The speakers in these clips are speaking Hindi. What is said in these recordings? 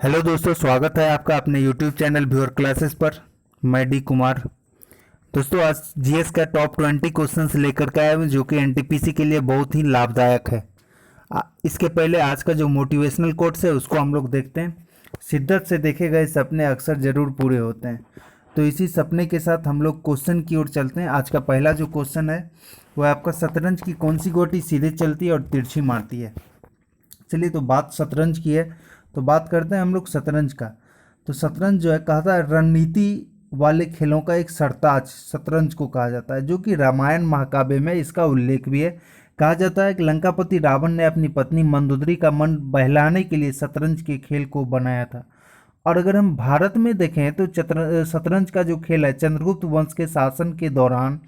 हेलो दोस्तों, स्वागत है आपका अपने यूट्यूब चैनल व्यूअर क्लासेस पर। मैं डी कुमार। दोस्तों, आज जीएस का टॉप 20 क्वेश्चंस लेकर के आया हूं जो कि एनटीपीसी के लिए बहुत ही लाभदायक है। इसके पहले आज का जो मोटिवेशनल कोट्स है उसको हम लोग देखते हैं। शिद्दत से देखे गए सपने अक्सर ज़रूर पूरे होते हैं। तो इसी सपने के साथ हम लोग क्वेश्चन की ओर चलते हैं। आज का पहला जो क्वेश्चन है वह आपका शतरंज की कौन सी गोटी सीधे चलती है और तिरछी मारती है। चलिए, तो बात शतरंज की है तो बात करते हैं हम लोग शतरंज का। तो शतरंज जो है कहता है रणनीति वाले खेलों का एक सरताज शतरंज को कहा जाता है, जो कि रामायण महाकाव्य में इसका उल्लेख भी है। कहा जाता है कि लंकापति रावण ने अपनी पत्नी मंदोदरी का मन बहलाने के लिए शतरंज के खेल को बनाया था। और अगर हम भारत में देखें तो शतरंज का जो खेल है चंद्रगुप्त वंश के शासन के दौरान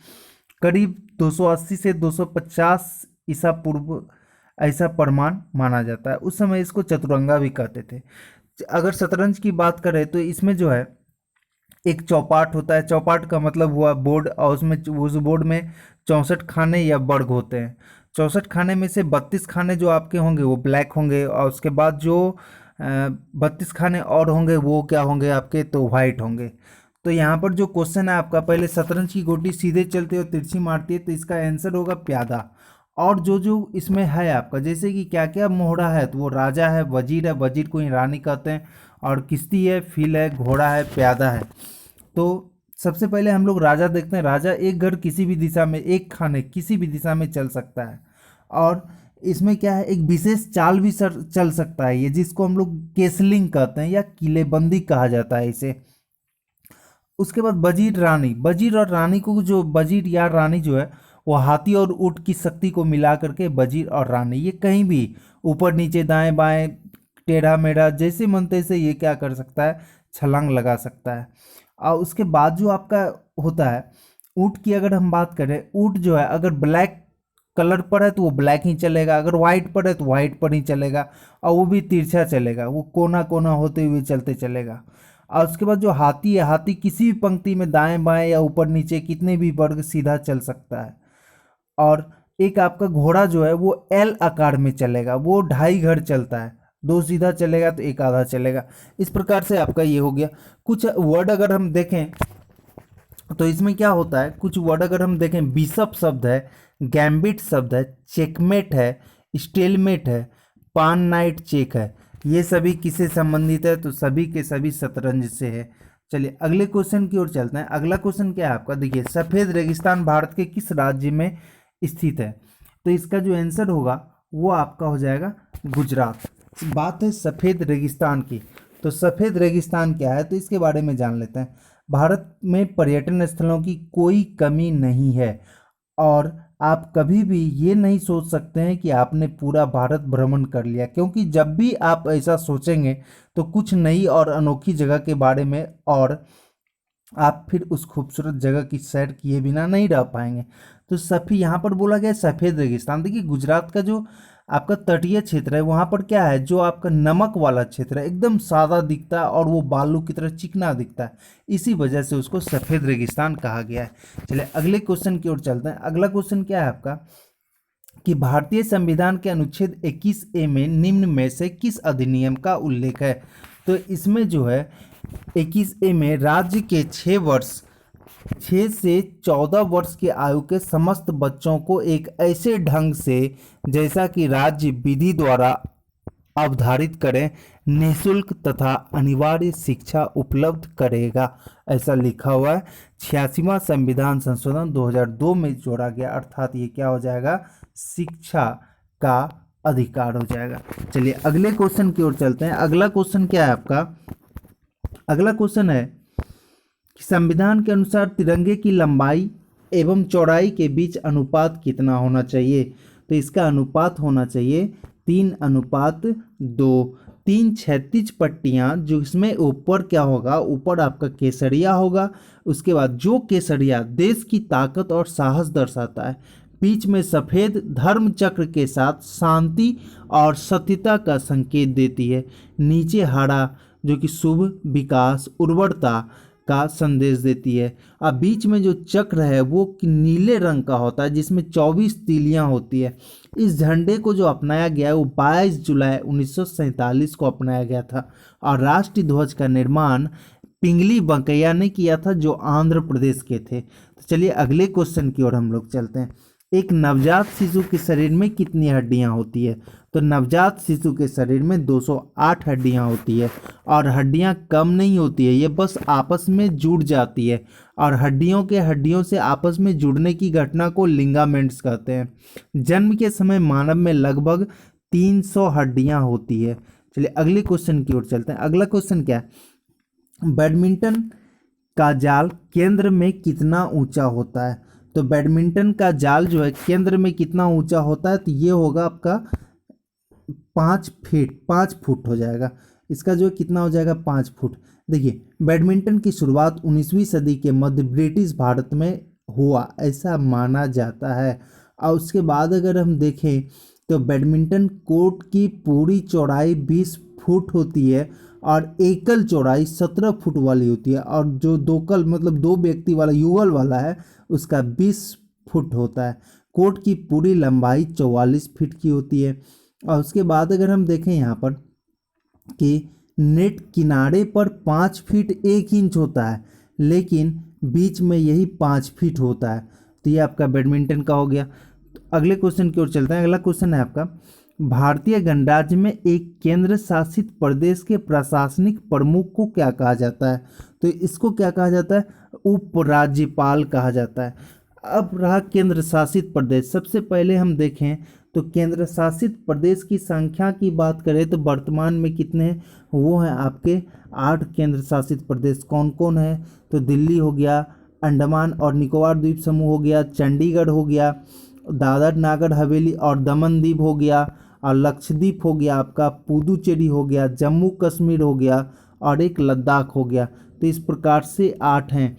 करीब 280 से 250 ईसा पूर्व ऐसा प्रमाण माना जाता है। उस समय इसको चतुरंगा भी कहते थे। अगर शतरंज की बात करें तो इसमें जो है एक चौपाट होता है। चौपाट का मतलब हुआ बोर्ड, और उसमें उस बोर्ड में 64 खाने या वर्ग होते हैं। 64 खाने में से 32 खाने जो आपके होंगे वो ब्लैक होंगे, और उसके बाद जो 32 खाने और होंगे वो क्या होंगे आपके, तो वाइट होंगे। तो यहाँ पर जो क्वेश्चन है आपका, पहले शतरंज की गोटी सीधे चलती है और तिरछी मारती है, तो इसका आंसर होगा प्यादा। और जो जो इसमें है आपका, जैसे कि क्या क्या मोहरा है, तो वो राजा है, वजीर है, वजीर को ही रानी कहते हैं, और किश्ती है, फील है, घोड़ा है, प्यादा है। तो सबसे पहले हम लोग राजा देखते हैं। राजा एक घर किसी भी दिशा में, एक खाने किसी भी दिशा में चल सकता है। और इसमें क्या है, एक विशेष चाल भी चल सकता है, ये जिसको हम लोग केसलिंग कहते हैं या किलेबंदी कहा जाता है इसे। उसके बाद वजीर रानी, वजीर और रानी को, जो वजीर या रानी जो है वो हाथी और ऊंट की शक्ति को मिला करके वजीर और रानी, ये कहीं भी ऊपर नीचे दाएं बाएं टेढ़ा मेढ़ा जैसे मन तैसे ये क्या कर सकता है, छलांग लगा सकता है। और उसके बाद जो आपका होता है ऊंट की, अगर हम बात करें, ऊंट जो है अगर ब्लैक कलर पर है तो वो ब्लैक ही चलेगा, अगर वाइट पर है तो वाइट पर ही चलेगा, और वो भी तिरछा चलेगा, वो कोना कोना होते हुए चलते चलेगा। और उसके बाद जो हाथी है, हाथी किसी भी पंक्ति में दाएं बाएं या ऊपर नीचे कितने भी वर्ग सीधा चल सकता है। और एक आपका घोड़ा जो है वो एल आकार में चलेगा, वो 2.5 घर चलता है, 2 सीधा चलेगा तो 1 आधा चलेगा। इस प्रकार से आपका ये हो गया। कुछ वर्ड अगर हम देखें तो इसमें क्या होता है, कुछ वर्ड अगर हम देखें, बिशप शब्द है, गैम्बिट शब्द है, चेकमेट है, स्टेलमेट है, पान नाइट चेक है, ये सभी किससे संबंधित है, तो सभी के सभी शतरंज से है। चलिए अगले क्वेश्चन की ओर चलते हैं। अगला क्वेश्चन क्या है आपका, देखिए, सफ़ेद रेगिस्तान भारत के किस राज्य में स्थित है। तो इसका जो आंसर होगा वो आपका हो जाएगा गुजरात। बात है सफ़ेद रेगिस्तान की, तो सफ़ेद रेगिस्तान क्या है तो इसके बारे में जान लेते हैं। भारत में पर्यटन स्थलों की कोई कमी नहीं है, और आप कभी भी ये नहीं सोच सकते हैं कि आपने पूरा भारत भ्रमण कर लिया, क्योंकि जब भी आप ऐसा सोचेंगे तो कुछ नई और अनोखी जगह के बारे में, और आप फिर उस खूबसूरत जगह की सैर किए बिना नहीं रह पाएंगे। तो सफ़ी यहाँ पर बोला गया सफ़ेद रेगिस्तान। देखिए, गुजरात का जो आपका तटीय क्षेत्र है वहाँ पर क्या है, जो आपका नमक वाला क्षेत्र है, एकदम सादा दिखता है और वो बालू की तरह चिकना दिखता है, इसी वजह से उसको सफ़ेद रेगिस्तान कहा गया है। चलिए अगले क्वेश्चन की ओर चलते हैं। अगला क्वेश्चन क्या है आपका कि भारतीय संविधान के अनुच्छेद 21A में निम्न में से किस अधिनियम का उल्लेख है। तो इसमें जो है 21A में राज्य के 6 से 14 वर्ष की आयु के समस्त बच्चों को एक ऐसे ढंग से, जैसा कि राज्य विधि द्वारा अवधारित करें, निःशुल्क तथा अनिवार्य शिक्षा उपलब्ध करेगा, ऐसा लिखा हुआ है। 86वां संविधान संशोधन 2002 में जोड़ा गया, अर्थात ये क्या हो जाएगा, शिक्षा का अधिकार हो जाएगा। चलिए अगले क्वेश्चन की ओर चलते हैं। अगला क्वेश्चन क्या है आपका, अगला क्वेश्चन है कि संविधान के अनुसार तिरंगे की लंबाई एवं चौड़ाई के बीच अनुपात कितना होना चाहिए। तो इसका अनुपात होना चाहिए 3:2। 3 क्षैतिज पट्टियाँ, जो इसमें ऊपर क्या होगा, ऊपर आपका केसरिया होगा, उसके बाद जो केसरिया देश की ताकत और साहस दर्शाता है, बीच में सफ़ेद धर्म चक्र के साथ शांति और सत्यता का संकेत देती है, नीचे हरा जो कि शुभ, विकास, उर्वरता, का संदेश देती है। अब बीच में जो चक्र है वो नीले रंग का होता है जिसमें 24 तीलियां होती है। इस झंडे को जो अपनाया गया है वो 22 जुलाई 1947 को अपनाया गया था और राष्ट्रीय ध्वज का निर्माण पिंगली बंकैया ने किया था जो आंध्र प्रदेश के थे। तो चलिए अगले क्वेश्चन की ओर हम लोग चलते हैं। एक नवजात शिशु के शरीर में कितनी हड्डियां होती है? तो नवजात शिशु के शरीर में 208 हड्डियां होती है और हड्डियां कम नहीं होती है, ये बस आपस में जुड़ जाती है और हड्डियों से आपस में जुड़ने की घटना को लिगामेंट्स कहते हैं। जन्म के समय मानव में लगभग 300 हड्डियां होती है। चलिए अगले क्वेश्चन की ओर चलते हैं। अगला क्वेश्चन क्या है? बैडमिंटन का जाल केंद्र में कितना ऊंचा होता है? तो बैडमिंटन का जाल जो है केंद्र में कितना ऊंचा होता है? तो ये होगा आपका 5 फुट हो जाएगा। इसका जो है कितना हो जाएगा? 5 फुट। देखिए बैडमिंटन की शुरुआत 19वीं सदी के मध्य ब्रिटिश भारत में हुआ ऐसा माना जाता है। और उसके बाद अगर हम देखें तो बैडमिंटन कोर्ट की पूरी चौड़ाई 20 फुट होती है और एकल चौड़ाई 17 फुट वाली होती है और जो दोकल मतलब 2 व्यक्ति वाला युगल वाला है उसका 20 फुट होता है। कोर्ट की पूरी लंबाई 44 फीट की होती है। और उसके बाद अगर हम देखें यहाँ पर कि नेट किनारे पर 5 फीट 1 इंच होता है लेकिन बीच में यही 5 फीट होता है। तो ये आपका बैडमिंटन का हो गया। तो अगले क्वेश्चन की ओर चलते हैं। अगला क्वेश्चन है आपका, भारतीय गणराज्य में एक केंद्र शासित प्रदेश के प्रशासनिक प्रमुख को क्या कहा जाता है? तो इसको क्या कहा जाता है? उपराज्यपाल कहा जाता है। अब रहा केंद्र शासित प्रदेश। सबसे पहले हम देखें तो केंद्र शासित प्रदेश की संख्या की बात करें तो वर्तमान में कितने हैं? वो हैं आपके 8 केंद्र शासित प्रदेश। कौन कौन है? तो दिल्ली हो गया, अंडमान और निकोबार द्वीप समूह हो गया, चंडीगढ़ हो गया, दादर नागर हवेली और दमन दीव हो गया और लक्षद्वीप हो गया, आपका पुदुचेरी हो गया, जम्मू कश्मीर हो गया और एक लद्दाख हो गया। तो इस प्रकार से 8 हैं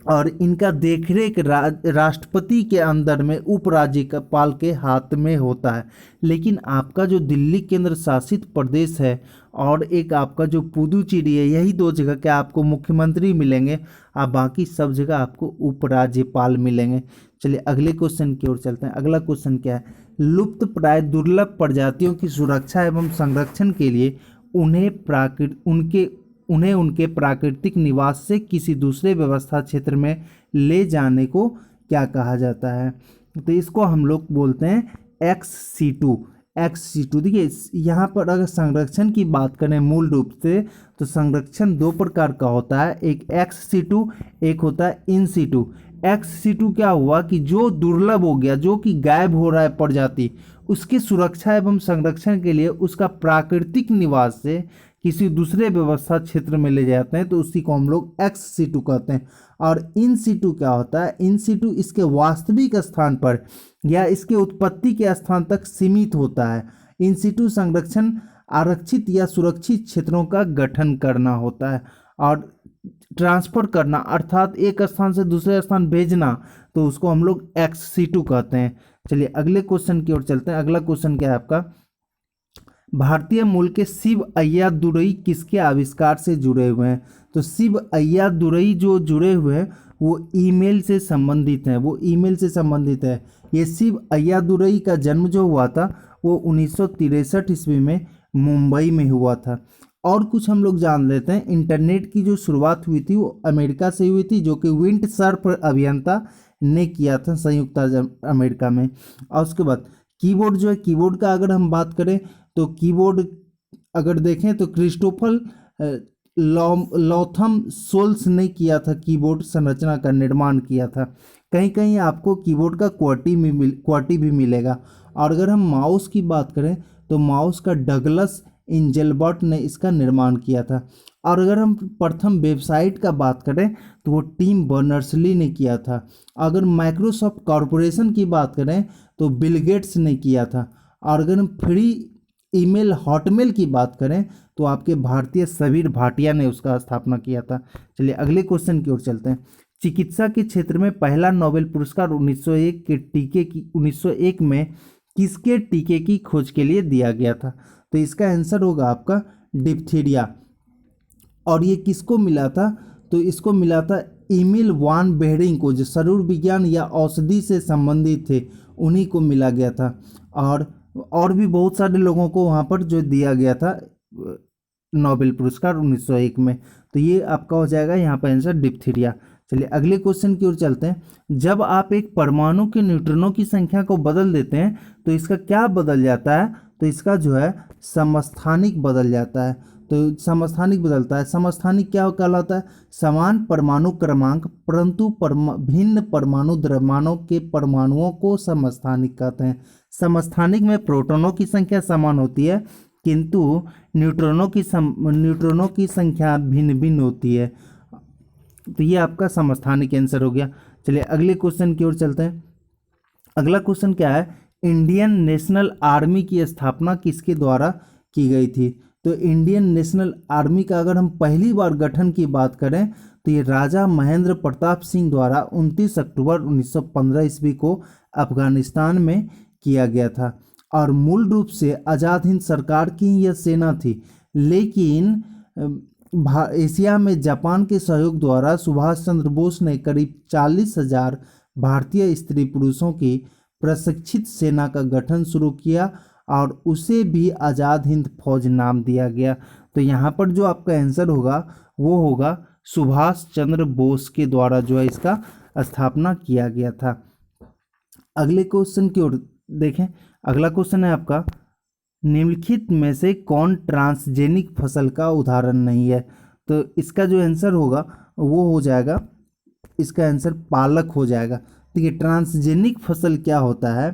और इनका देखरेख राष्ट्रपति के अंदर में उपराज्यपाल के हाथ में होता है। लेकिन आपका जो दिल्ली केंद्र शासित प्रदेश है और एक आपका जो पुदुचेरी है, यही 2 जगह क्या आपको मुख्यमंत्री मिलेंगे और बाकी सब जगह आपको उपराज्यपाल मिलेंगे। चलिए अगले क्वेश्चन की ओर चलते हैं। अगला क्वेश्चन क्या है? लुप्त प्राय दुर्लभ प्रजातियों की सुरक्षा एवं संरक्षण के लिए उन्हें उनके प्राकृतिक निवास से किसी दूसरे व्यवस्था क्षेत्र में ले जाने को क्या कहा जाता है? तो इसको हम लोग बोलते हैं एक्स-सिटू। देखिए यहाँ पर अगर संरक्षण की बात करें मूल रूप से तो संरक्षण 2 प्रकार का होता है, एक एक्स-सिटू, एक होता है इन-सिटू। एक्स-सिटू क्या हुआ कि जो दुर्लभ हो गया, जो कि गायब हो रहा है प्रजाति, उसकी सुरक्षा एवं संरक्षण के लिए उसका प्राकृतिक निवास से किसी दूसरे व्यवस्था क्षेत्र में ले जाते हैं तो उसी को हम लोग एक्स-सिटू कहते हैं। और इन सिटू क्या होता है? इन सिटू इसके वास्तविक स्थान पर या इसके उत्पत्ति के स्थान तक सीमित होता है। इन सिटू संरक्षण आरक्षित या सुरक्षित क्षेत्रों का गठन करना होता है और ट्रांसफर करना अर्थात एक स्थान से दूसरे स्थान भेजना, तो उसको हम लोग एक्स-सिटू कहते हैं। चलिए अगले क्वेश्चन की ओर चलते हैं। अगला क्वेश्चन क्या है आपका? भारतीय मूल के शिव अय्यादुरई किसके आविष्कार से जुड़े हुए हैं? तो शिव अय्यादुरई जो जुड़े हुए हैं वो ईमेल से संबंधित है। ये शिव अय्यादुरई का जन्म जो हुआ था वो 1963 ईस्वी में मुंबई में हुआ था। और कुछ हम लोग जान लेते हैं। इंटरनेट की जो शुरुआत हुई थी वो अमेरिका से हुई थी, जो कि विंडसर्फ अभियंता ने किया था संयुक्त राज्य अमेरिका में। और उसके बाद कीबोर्ड जो है, कीबोर्ड का अगर हम बात करें तो कीबोर्ड अगर देखें तो क्रिस्टोफर लॉथम सोल्स ने किया था, कीबोर्ड संरचना का निर्माण किया था। कहीं कहीं आपको कीबोर्ड का क्वार्टी भी मिलेगा। और अगर हम माउस की बात करें तो माउस का डगलस इंजेलबर्ट ने इसका निर्माण किया था। और अगर हम प्रथम वेबसाइट का बात करें तो वो टिम बर्नर्स-ली ने किया था। अगर माइक्रोसॉफ्ट कॉरपोरेशन की बात करें तो बिल गेट्स ने किया था। और अगर हम फ्री ईमेल हॉटमेल की बात करें तो आपके भारतीय सबीर भाटिया ने उसका स्थापना किया था। चलिए अगले क्वेश्चन की ओर चलते हैं। चिकित्सा के क्षेत्र में पहला नोबेल पुरस्कार 1901 में किसके टीके की खोज के लिए दिया गया था? तो इसका आंसर होगा आपका डिप्थीरिया। और ये किसको मिला था? तो इसको मिला था इमिल वान बेहरिंग को, जो शरीर विज्ञान या औषधि से संबंधित थे, उन्हीं को मिला गया था। और भी बहुत सारे लोगों को वहाँ पर जो दिया गया था नोबेल पुरस्कार 1901 में। तो ये आपका हो जाएगा यहाँ पर आंसर डिप्थीरिया। चलिए अगले क्वेश्चन की ओर चलते हैं। जब आप एक परमाणु के न्यूट्रॉनों की संख्या को बदल देते हैं तो इसका क्या बदल जाता है? तो इसका जो है समस्थानिक बदल जाता है। तो समस्थानिक बदलता है। समस्थानिक क्या कहलाता है? समान परमाणु क्रमांक परंतु भिन्न परमाणु द्रव्यमानों के परमाणुओं को समस्थानिक कहते हैं। समस्थानिक में प्रोटॉनों की संख्या समान होती है किंतु न्यूट्रॉनों की संख्या भिन्न भिन्न होती है। तो ये आपका समस्थानिक आंसर हो गया। चलिए अगले क्वेश्चन की ओर चलते हैं। अगला क्वेश्चन क्या है? इंडियन नेशनल आर्मी की स्थापना किसके द्वारा की गई थी? तो इंडियन नेशनल आर्मी का अगर हम पहली बार गठन की बात करें तो ये राजा महेंद्र प्रताप सिंह द्वारा 29 अक्टूबर 1915 ईस्वी को अफगानिस्तान में किया गया था। और मूल रूप से आज़ाद हिंद सरकार की यह सेना थी, लेकिन एशिया में जापान के सहयोग द्वारा सुभाष चंद्र बोस ने करीब 40,000 भारतीय स्त्री पुरुषों की प्रशिक्षित सेना का गठन शुरू किया और उसे भी आज़ाद हिंद फौज नाम दिया गया। तो यहाँ पर जो आपका आंसर होगा वो होगा सुभाष चंद्र बोस के द्वारा जो है इसका स्थापना किया गया था। अगले क्वेश्चन की ओर देखें। अगला क्वेश्चन है आपका, निम्नलिखित में से कौन ट्रांसजेनिक फसल का उदाहरण नहीं है? तो इसका जो आंसर होगा वो हो जाएगा, इसका आंसर पालक हो जाएगा। देखिए ट्रांसजेनिक फसल क्या होता है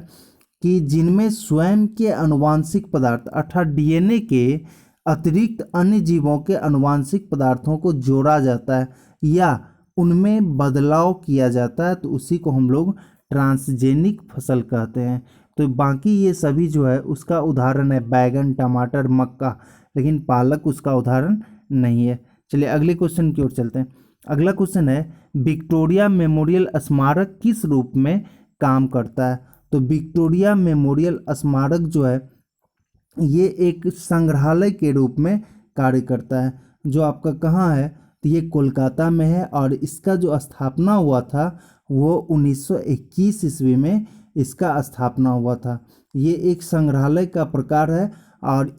कि जिनमें स्वयं के अनुवांशिक पदार्थ अर्थात डीएनए के अतिरिक्त अन्य जीवों के अनुवांशिक पदार्थों को जोड़ा जाता है या उनमें बदलाव किया जाता है, तो उसी को हम लोग ट्रांसजेनिक फसल कहते हैं। तो बाकी ये सभी जो है उसका उदाहरण है बैगन, टमाटर, मक्का, लेकिन पालक उसका उदाहरण नहीं है। चलिए अगले क्वेश्चन की ओर चलते हैं। अगला क्वेश्चन है, विक्टोरिया मेमोरियल स्मारक किस रूप में काम करता है? तो विक्टोरिया मेमोरियल स्मारक जो है ये एक संग्रहालय के रूप में कार्य करता है, जो आपका कहाँ है? तो ये कोलकाता में है और इसका जो स्थापना हुआ था वो 1921 ईस्वी में इसका स्थापना हुआ था। ये एक संग्रहालय का प्रकार है और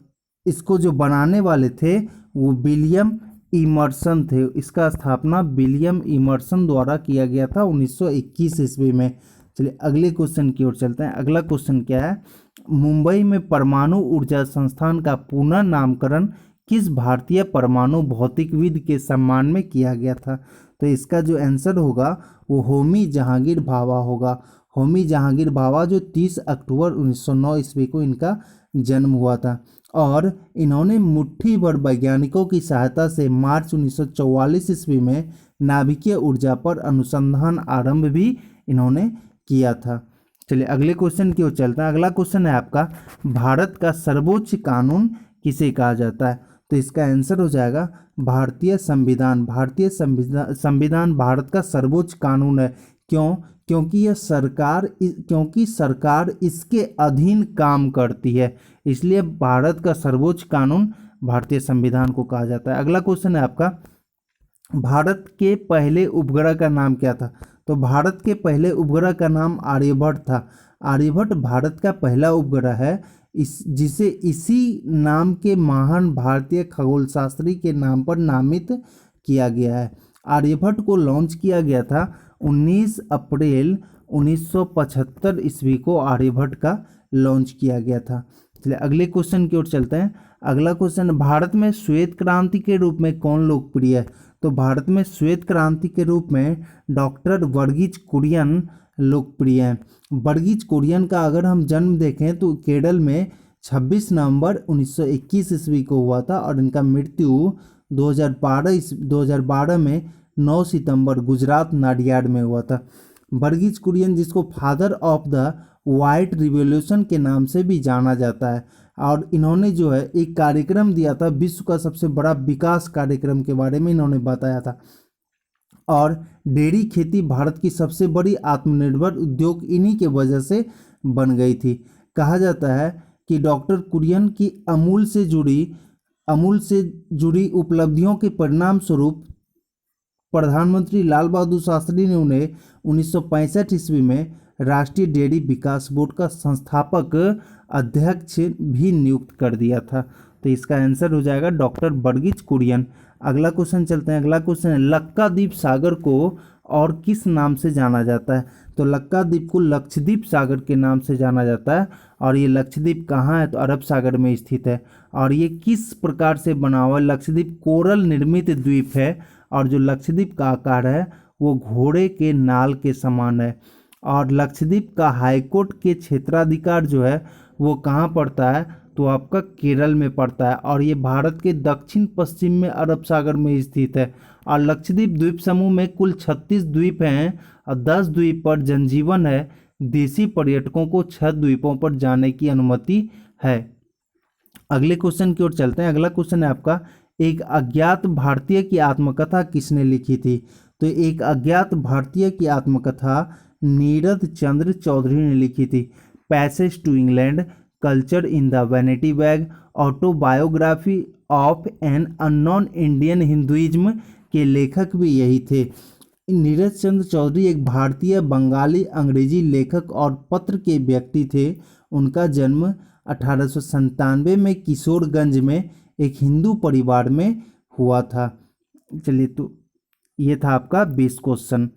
इसको जो बनाने वाले थे वो विलियम इमर्सन थे। इसका स्थापना विलियम इमर्सन द्वारा किया गया था 1921 ईस्वी में। चलिए अगले क्वेश्चन की ओर चलते हैं। अगला क्वेश्चन क्या है? मुंबई में परमाणु ऊर्जा संस्थान का पुनः नामकरण किस भारतीय परमाणु भौतिकविद के सम्मान में किया गया था? तो इसका जो आंसर होगा वो होमी जहांगीर भाभा होगा। होमी जहांगीर भाभा जो 30 अक्टूबर 1909 ईस्वी को इनका जन्म हुआ था और इन्होंने मुट्ठी भर वैज्ञानिकों की सहायता से मार्च 1944 ईस्वी में नाभिकीय ऊर्जा पर अनुसंधान आरंभ भी इन्होंने किया था। चलिए अगले क्वेश्चन की ओर चलते हैं। अगला क्वेश्चन है आपका, भारत का सर्वोच्च कानून किसे कहा जाता है? तो इसका आंसर हो जाएगा भारतीय संविधान। भारतीय संविधान भारत का सर्वोच्च कानून है। क्यों? क्योंकि सरकार इसके अधीन काम करती है, इसलिए भारत का सर्वोच्च कानून भारतीय संविधान को कहा जाता है। अगला क्वेश्चन है आपका, भारत के पहले उपग्रह का नाम क्या था? तो भारत के पहले उपग्रह का नाम आर्यभट्ट था। आर्यभट्ट भारत का पहला उपग्रह है जिसे इसी नाम के महान भारतीय खगोलशास्त्री के नाम पर नामित किया गया है। आर्यभट्ट को लॉन्च किया गया था 19 अप्रैल 1975 ईस्वी को आर्यभट्ट का लॉन्च किया गया था। चलिए अगले क्वेश्चन की ओर चलते हैं। अगला क्वेश्चन, भारत में श्वेत क्रांति के रूप में कौन लोकप्रिय है? तो भारत में श्वेत क्रांति के रूप में डॉक्टर वर्गीज कुरियन लोकप्रिय हैं। वर्गीज कुरियन का अगर हम जन्म देखें तो केरल में 26 नवंबर 1921 ईस्वी को हुआ था और इनका मृत्यु 2012 में 9 सितंबर गुजरात नाडियाड में हुआ था। वर्गीज कुरियन जिसको father of the white revolution के नाम से भी जाना जाता है और इन्होंने जो है एक कार्यक्रम दिया था, विश्व का सबसे बड़ा विकास कार्यक्रम के बारे में इन्होंने बताया था और डेयरी खेती भारत की सबसे बड़ी आत्मनिर्भर उद्योग इन्हीं के वजह से बन गई थी। कहा जाता है कि डॉक्टर कुरियन की अमूल से जुड़ी उपलब्धियों के परिणाम स्वरूप प्रधानमंत्री लाल बहादुर शास्त्री ने उन्हें 1965 ईस्वी में राष्ट्रीय डेयरी विकास बोर्ड का संस्थापक अध्यक्ष भी नियुक्त कर दिया था। तो इसका आंसर हो जाएगा डॉक्टर वर्गीज कुरियन। अगला क्वेश्चन चलते हैं। अगला क्वेश्चन है, लक्काद्वीप सागर को और किस नाम से जाना जाता है? तो लक्काद्वीप को लक्षद्वीप सागर के नाम से जाना जाता है। और ये लक्षद्वीप कहाँ है? तो अरब सागर में स्थित है। और ये किस प्रकार से बना हुआ है? लक्षद्वीप कोरल निर्मित द्वीप है और जो लक्षद्वीप का आकार है वो घोड़े के नाल के समान है। और लक्षद्वीप का हाईकोर्ट के क्षेत्राधिकार जो है वो कहाँ पड़ता है? तो आपका केरल में पड़ता है। और ये भारत के दक्षिण पश्चिम में अरब सागर में स्थित है। और लक्षद्वीप द्वीप समूह में कुल 36 द्वीप हैं और 10 द्वीप पर जनजीवन है। देशी पर्यटकों को 6 द्वीपों पर जाने की अनुमति है। अगले क्वेश्चन की ओर चलते हैं। अगला क्वेश्चन है आपका, एक अज्ञात भारतीय की आत्मकथा किसने लिखी थी? तो एक अज्ञात भारतीय की आत्मकथा नीरद चंद्र चौधरी ने लिखी थी। Passage to England, culture in the vanity bag, autobiography of an unknown Indian Hinduism के लेखक भी यही थे। नीरज चंद्र चौधरी एक भारतीय बंगाली अंग्रेजी लेखक और पत्र के व्यक्ति थे। उनका जन्म 1897 में किशोरगंज में एक हिंदू परिवार में हुआ था। चलिए, तो ये था आपका 20 क्वेश्चन।